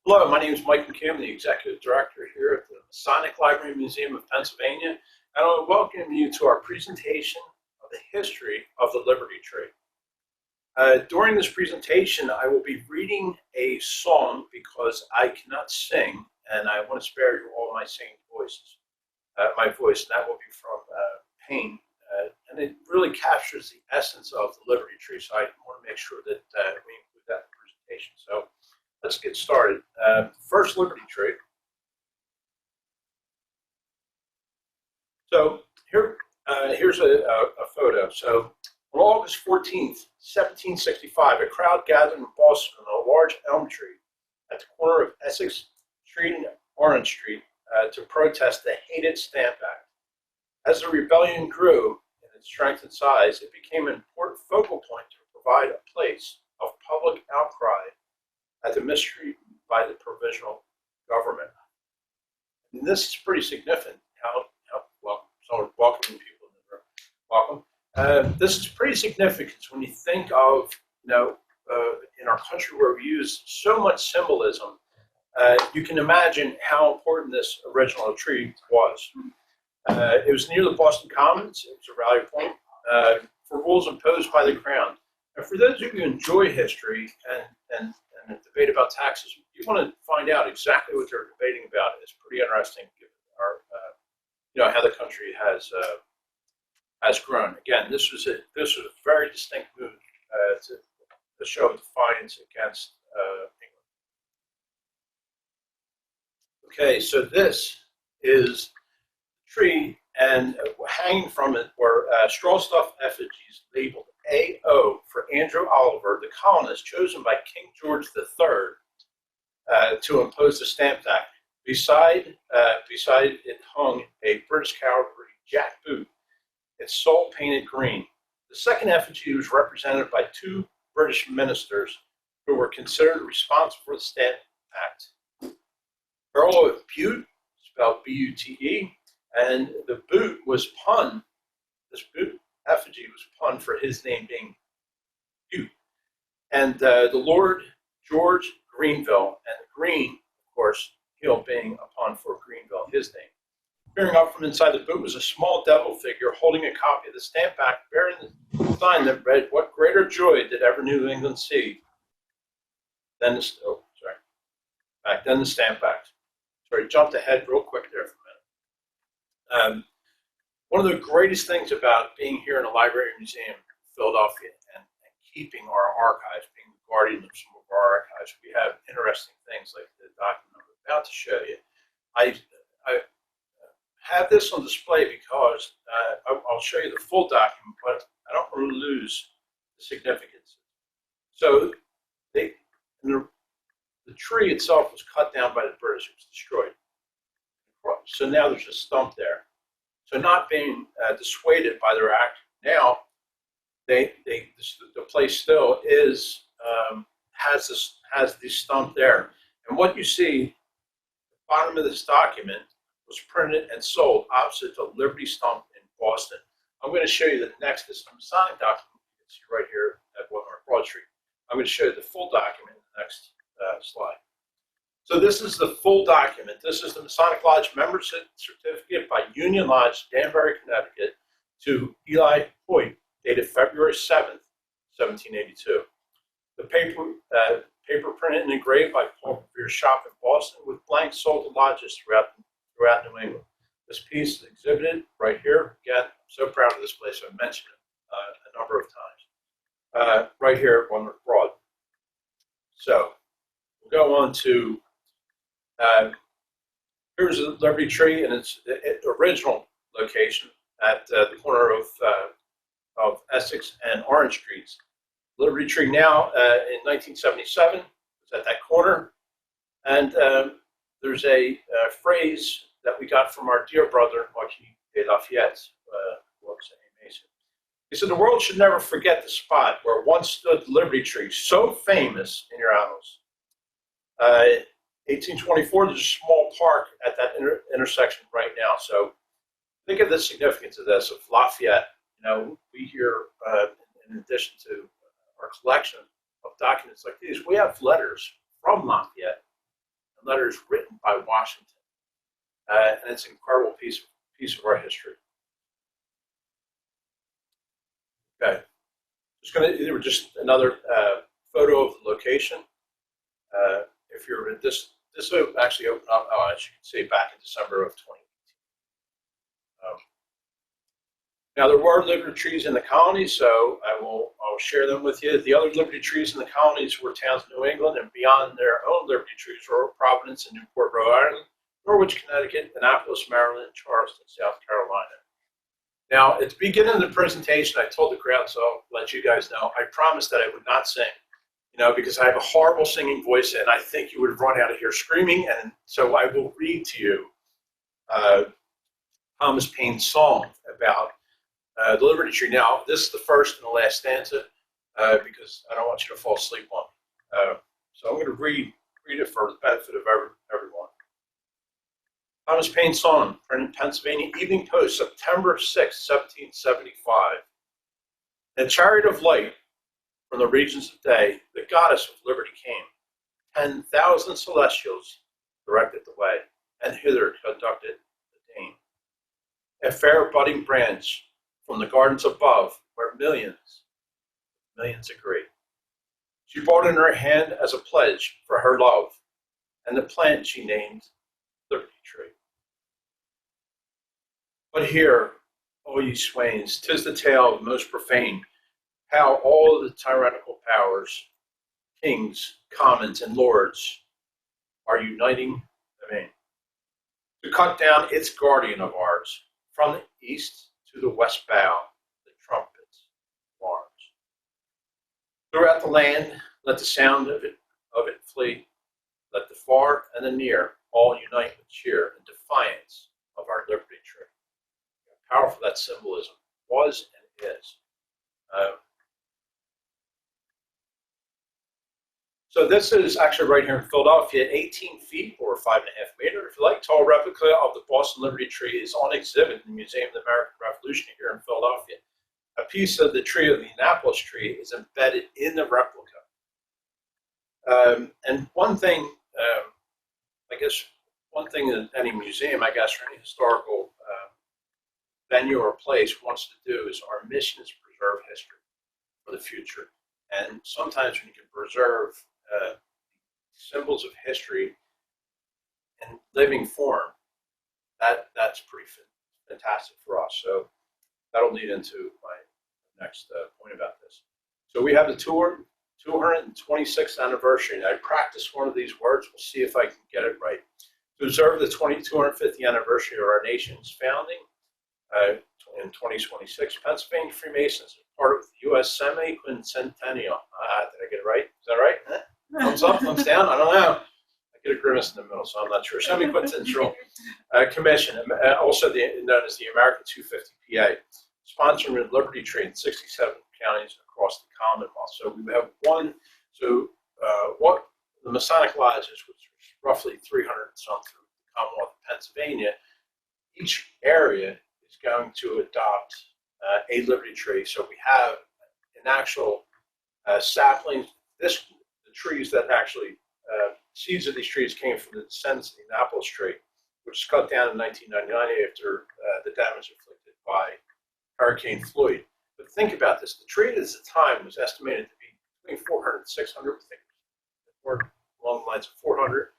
Hello, my name is McKee. I'm the Executive Director here at the Masonic Library Museum of Pennsylvania, and I want to welcome you to our presentation of the history of the Liberty Tree. During this presentation, I will be reading a song because I cannot sing, and I want to spare you all my singing voice, and that will be from Paine, and it really captures the essence of the Liberty Tree, so I want to make sure that we include that in the presentation. So let's get started. First Liberty Tree. So here's a photo. So on August 14th, 1765, a crowd gathered in Boston on a large elm tree at the corner of Essex Street and Orange Street to protest the hated Stamp Act. As the rebellion grew in its strength and size, it became an important focal point to provide a place of public outcry at the mistreatment by the provisional government. And this is pretty significant. Welcoming people in the room. Welcome. This is pretty significant when you think of, in our country where we use so much symbolism. You can imagine how important this original tree was. It was near the Boston Commons. It was a rally point for rules imposed by the Crown. And for those of you who enjoy history and the debate about taxes, you want to find out exactly what they're debating about. It's pretty interesting, given our, how the country has grown. Again, this was a very distinct move to show defiance against England. Okay, so this is the tree, and hanging from it were straw stuffed effigies labeled A.O. for Andrew Oliver, the colonist chosen by King George III to impose the Stamp Act. Beside it hung a British cavalry jack boot, its sole painted green. The second effigy was represented by two British ministers who were considered responsible for the Stamp Act. Earl of Bute, spelled B-U-T-E, and the boot was pun. This boot effigy was pun for his name being Bute. And the Lord George Greenville, and the green, of course, Hill being a pun for Greenville, his name. Peering up from inside the boot was a small devil figure holding a copy of the Stamp Act, bearing the sign that read, "What greater joy did ever New England see than the Stamp Act." Sorry, jumped ahead real quick there for a minute. One of the greatest things about being here in the Library and Museum in Philadelphia and keeping our archives, being the guardian of some of our archives, we have interesting things like the document I'm about to show you. I have this on display because I'll show you the full document, but I don't want to lose the significance. So the tree itself was cut down by the British. It was destroyed. So now there's a stump there. So not being dissuaded by their act, now the place still is has this stump there. And what you see at the bottom of this document was printed and sold opposite the Liberty stump in Boston. I'm going to show you the next. This is a Masonic document. You can see right here at Walmart Broad Street. I'm going to show you the full document in the next slide. So this is the full document. This is the Masonic Lodge membership certificate by Union Lodge, Danbury, Connecticut, to Eli Hoyt, dated February 7th, 1782. The paper printed and engraved by Paul Revere's shop in Boston, with blanks sold to lodges throughout New England. This piece is exhibited right here. Again, I'm so proud of this place. I've mentioned it a number of times. Right here at Walmart Broad. So we'll go on to here's the Liberty Tree in its original location at the corner of Essex and Orange Streets. Liberty Tree now in 1977 was at that corner, and there's a phrase that we got from our dear brother McKee de Lafayette, who works at a Mason. He said, "The world should never forget the spot where once stood the Liberty Tree, so famous in your annals." 1824, there's a small park at that intersection right now. So think of the significance of this, of Lafayette. We here, in addition to our collection of documents like these, we have letters from Lafayette letters written by Washington. And it's an incredible piece of our history. Okay, just another photo of the location. If you're this will actually open up, as you can see, back in December of 2018. Now there were liberty trees in the colonies, so I'll share them with you. The other liberty trees in the colonies were towns in New England, and beyond their own liberty trees were Providence and Newport, Rhode Island, Norwich, Connecticut, Annapolis, Maryland, and Charleston, South Carolina. Now, at the beginning of the presentation, I told the crowd, so I'll let you guys know, I promised that I would not sing, because I have a horrible singing voice, and I think you would run out of here screaming, and so I will read to you Thomas Paine's song about the Liberty Tree. Now, this is the first and the last stanza, because I don't want you to fall asleep on me. So I'm going to read it for the benefit of everyone. Thomas Paine's song, printed in Pennsylvania Evening Post, September 6, 1775. In a chariot of light from the regions of day, the goddess of liberty came. 10,000 celestials directed the way, and hither conducted the Dane. A fair budding branch from the gardens above, where millions agree. She brought in her hand as a pledge for her love, and the plant she named Liberty Tree. But hear, O ye swains, 'tis the tale most profane, how all the tyrannical powers, kings, commons, and lords, are uniting the main to cut down its guardian of ours, from the east to the west bow, the trumpets of arms. Throughout the land, let the sound of it flee. Let the far and the near all unite with cheer in defiance of our liberty tree. How powerful that symbolism was and is. So this is actually right here in Philadelphia, 18 feet or 5.5 meters, if you like, tall replica of the Boston Liberty Tree is on exhibit in the Museum of the American Revolution here in Philadelphia. A piece of the tree of the Annapolis tree is embedded in the replica. And one thing, one thing that any museum, or any historical venue or place wants to do is our mission is preserve history for the future. And sometimes when you can preserve symbols of history in living form, that's pretty fantastic for us. So that'll lead into my next point about this. So we have the 226th anniversary, and I practiced one of these words. We'll see if I can get it right. To observe the 250th anniversary of our nation's founding in 2026, Pennsylvania Freemasons are part of the U.S. Semi-Quincentennial. Did I get it right? Is that right? Thumbs up, thumbs down? I don't know. I get a grimace in the middle, so I'm not sure. Semi-Quincentennial Commission, also known as the American 250 PA, sponsoring the Liberty Tree in 67 counties across the Commonwealth. So we have what the Masonic lodges, which is roughly 300 and some through the Commonwealth of Pennsylvania, each area is going to adopt a Liberty Tree. So we have an actual sapling. The trees that actually, seeds of these trees came from the descendants of the Annapolis tree, which was cut down in 1999 after the damage inflicted by Hurricane Floyd. But think about this. The tree at the time was estimated to be between 400 and 600, I think, or along the lines of 400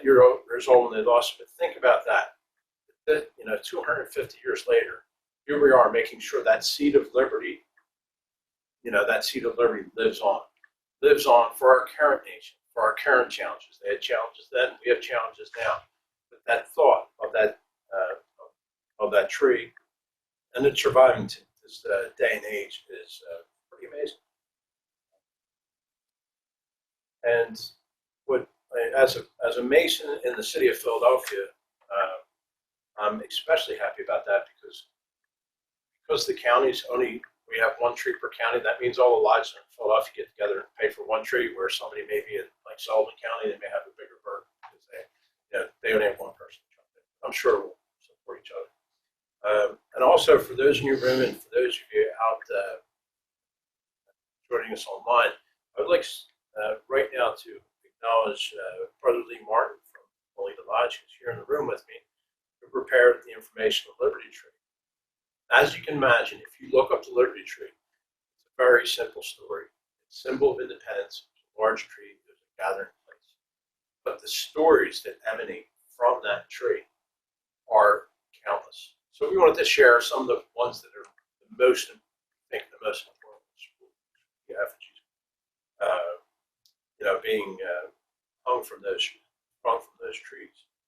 years old when they lost it. But think about that. 250 years later, here we are making sure that seed of liberty, lives on for our current nation, for our current challenges. They had challenges then, we have challenges now. But that thought of that tree and it surviving to this day and age is pretty amazing. And as a Mason in the city of Philadelphia, I'm especially happy about that because the counties we have one tree per county. That means all the lodges in Philadelphia get together and pay for one tree, where somebody maybe in like Sullivan County, they may have a bigger burden because they only have one person. I'm sure we'll support each other. And also for those in your room and for those of you out joining us online, I would like right now to acknowledge Brother Lee Martin, Elijah is here in the room with me, who prepared the information on the Liberty Tree. As you can imagine, if you look up the Liberty Tree, it's a very simple story. It's a symbol of independence, it's a large tree, there's a gathering place. But the stories that emanate from that tree are countless. So we wanted to share some of the ones that are the most, the most important. The effigies, being hung from those trees.